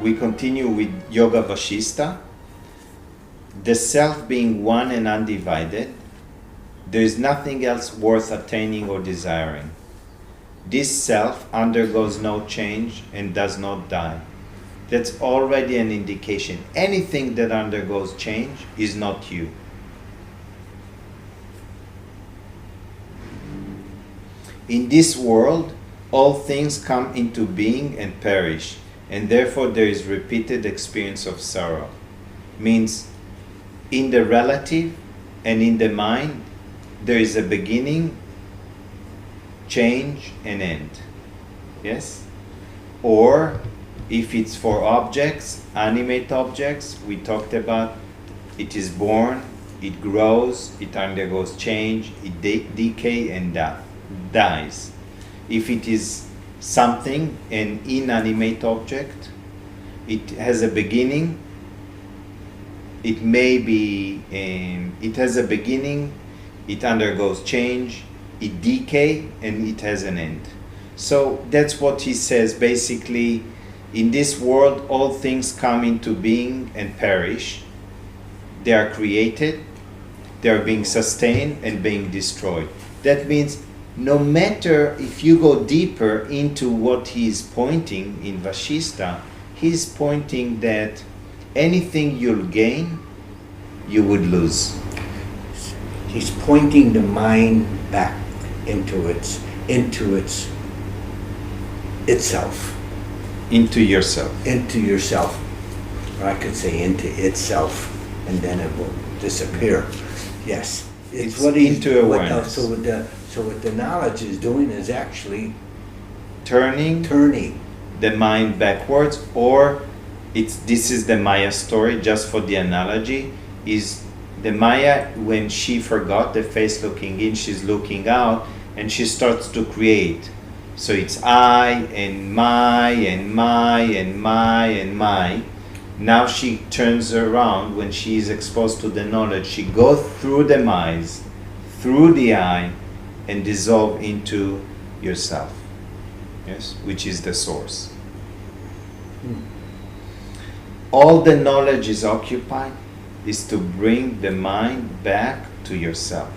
We continue with Yoga Vashista. The self being one and undivided, there is nothing else worth attaining or desiring. This self undergoes no change and does not die. That's already an indication. Anything that undergoes change is not you. In this world, all things come into being and perish, and therefore there is repeated experience of sorrow. Means in the relative and in the mind, there is a beginning, change, and end. Yes? Or if it's for objects, animate objects, we talked about it is born, it grows, it undergoes change, it decay and dies. If it is something, an inanimate object, it has a beginning, it may be, it has a beginning, it undergoes change, it decay, and it has an end. So that's what he says. Basically, in this world, all things come into being and perish. They are created, they are being sustained and being destroyed. That means no matter if you go deeper into what he is pointing in Vashista, he's pointing that anything you'll gain, you would lose. He's pointing the mind back into itself. Into yourself. Into yourself. Or I could say into itself, and then it will disappear. Yes. It's what into awareness. So what the knowledge is doing is actually turning the mind backwards, or this is the Maya story, just for the analogy, is the Maya, when she forgot the face looking in, she's looking out, and she starts to create. So it's I and my and my and my and my. Now she turns around when she is exposed to the knowledge. She goes through the minds, through the I, and dissolve into yourself. Yes, which is the source. All the knowledge is occupied is to bring the mind back to yourself.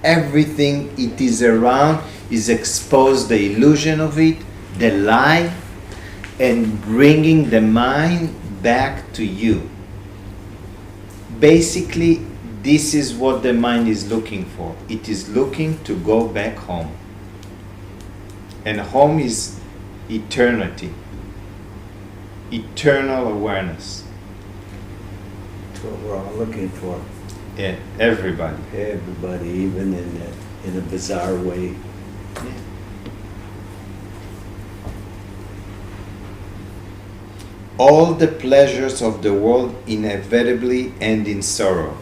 Everything it is around is expose the illusion of it, the lie, and bringing the mind back to you. Basically, this is what the mind is looking for. It is looking to go back home. And home is eternity, eternal awareness. That's what we're all looking for. Yeah, everybody. Everybody, even in a bizarre way. Yeah. All the pleasures of the world inevitably end in sorrow.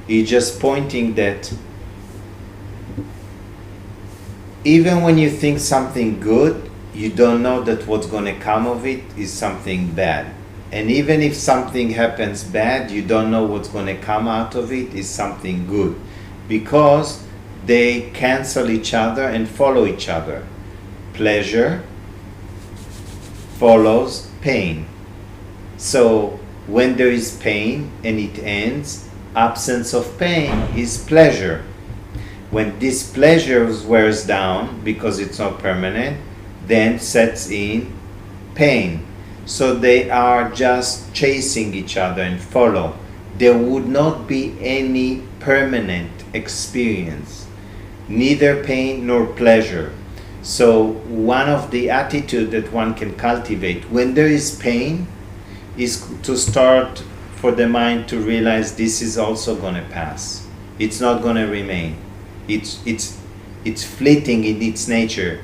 He's just pointing that even when you think something good, you don't know that what's going to come of it is something bad. And even if something happens bad, you don't know what's going to come out of it is something good. Because they cancel each other and follow each other. Pleasure follows pain. So when there is pain and it ends, absence of pain is pleasure. When this pleasure wears down because it's not permanent, then sets in pain. So they are just chasing each other and follow. There would not be any permanent experience, neither pain nor pleasure. So one of the attitude that one can cultivate when there is pain is to start for the mind to realize this is also going to pass. It's not going to remain. It's fleeting in its nature.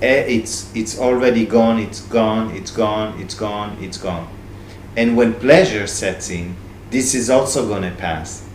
It's already gone, it's gone, it's gone, it's gone, it's gone. And when pleasure sets in, this is also going to pass.